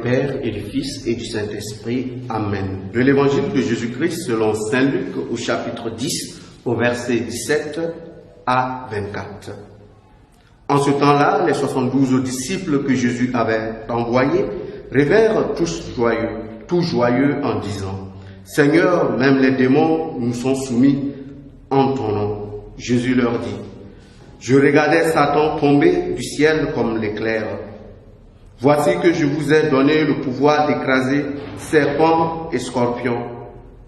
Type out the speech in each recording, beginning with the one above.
Père et du Fils et du Saint-Esprit. Amen. De l'Évangile de Jésus-Christ selon saint Luc au chapitre 10, au verset 17 à 24. En ce temps-là, les 72 disciples que Jésus avait envoyés revinrent tous joyeux en disant: Seigneur, même les démons nous sont soumis en ton nom. Jésus leur dit: Je regardais Satan tomber du ciel comme l'éclair. Voici que je vous ai donné le pouvoir d'écraser serpents et scorpions,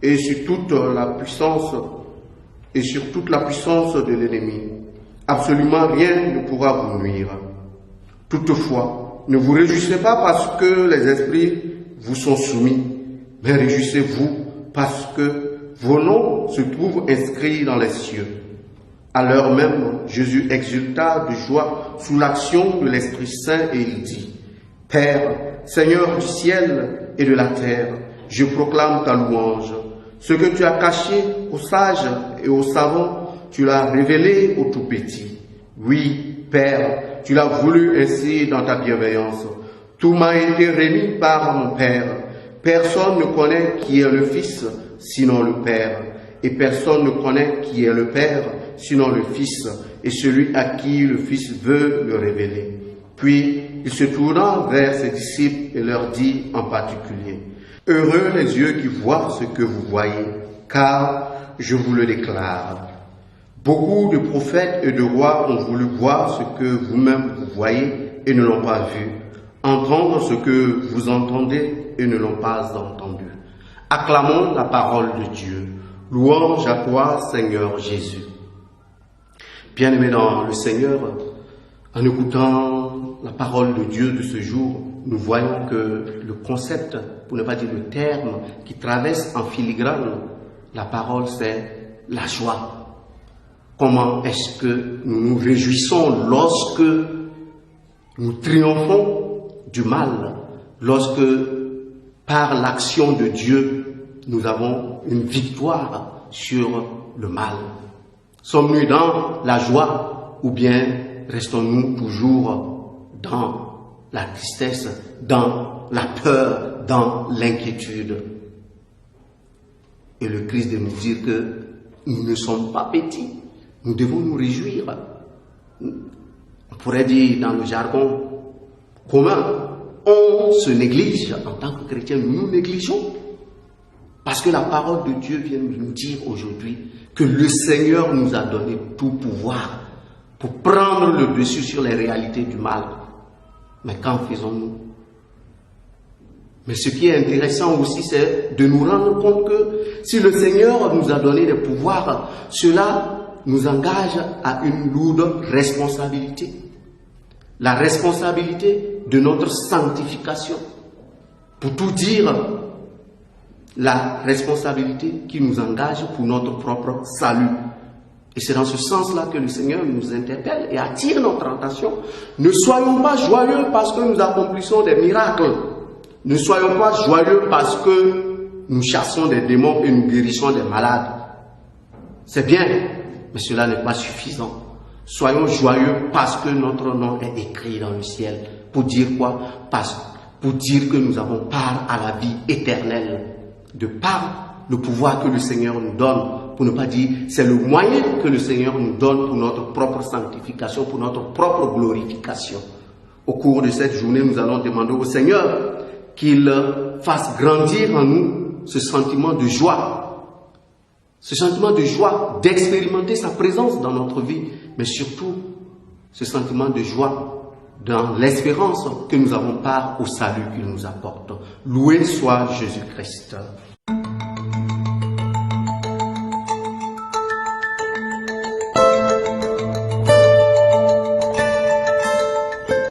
et sur toute la puissance de l'ennemi. Absolument rien ne pourra vous nuire. Toutefois, ne vous réjouissez pas parce que les esprits vous sont soumis, mais réjouissez-vous parce que vos noms se trouvent inscrits dans les cieux. À l'heure même, Jésus exulta de joie sous l'action de l'Esprit Saint et il dit: Père, Seigneur du ciel et de la terre, je proclame ta louange. Ce que tu as caché aux sages et aux savants, tu l'as révélé aux tout-petits. Oui, Père, tu l'as voulu ainsi dans ta bienveillance. Tout m'a été remis par mon Père. Personne ne connaît qui est le Fils, sinon le Père. Et personne ne connaît qui est le Père, sinon le Fils, et celui à qui le Fils veut le révéler. Puis, il se tourna vers ses disciples et leur dit en particulier: Heureux les yeux qui voient ce que vous voyez, car je vous le déclare. Beaucoup de prophètes et de rois ont voulu voir ce que vous-même vous voyez et ne l'ont pas vu, entendre ce que vous entendez et ne l'ont pas entendu. Acclamons la parole de Dieu. Louange à toi, Seigneur Jésus. Bien-aimés dans le Seigneur, en écoutant la parole de Dieu de ce jour, nous voyons que le concept, pour ne pas dire le terme, qui traverse en filigrane la parole, c'est la joie. Comment est-ce que nous nous réjouissons lorsque nous triomphons du mal, lorsque par l'action de Dieu, nous avons une victoire sur le mal? Sommes-nous dans la joie ou bien restons-nous toujours dans la tristesse, dans la peur, dans l'inquiétude? Et le Christ de nous dire que nous ne sommes pas petits, nous devons nous réjouir. On pourrait dire dans le jargon commun, on se néglige en tant que chrétien, nous nous négligeons. Parce que la parole de Dieu vient nous dire aujourd'hui que le Seigneur nous a donné tout pouvoir pour prendre le dessus sur les réalités du mal. Mais qu'en faisons-nous? Mais ce qui est intéressant aussi, c'est de nous rendre compte que si le Seigneur nous a donné des pouvoirs, cela nous engage à une lourde responsabilité. La responsabilité de notre sanctification. Pour tout dire, la responsabilité qui nous engage pour notre propre salut. Et c'est dans ce sens-là que le Seigneur nous interpelle et attire notre attention. Ne soyons pas joyeux parce que nous accomplissons des miracles. Ne soyons pas joyeux parce que nous chassons des démons et nous guérissons des malades. C'est bien, mais cela n'est pas suffisant. Soyons joyeux parce que notre nom est écrit dans le ciel. Pour dire quoi? Pour dire que nous avons part à la vie éternelle. De par le pouvoir que le Seigneur nous donne, pour ne pas dire c'est le moyen que le Seigneur nous donne pour notre propre sanctification, pour notre propre glorification. Au cours de cette journée, nous allons demander au Seigneur qu'il fasse grandir en nous ce sentiment de joie. Ce sentiment de joie d'expérimenter sa présence dans notre vie, mais surtout ce sentiment de joie dans l'espérance que nous avons part au salut qu'il nous apporte. Loué soit Jésus-Christ.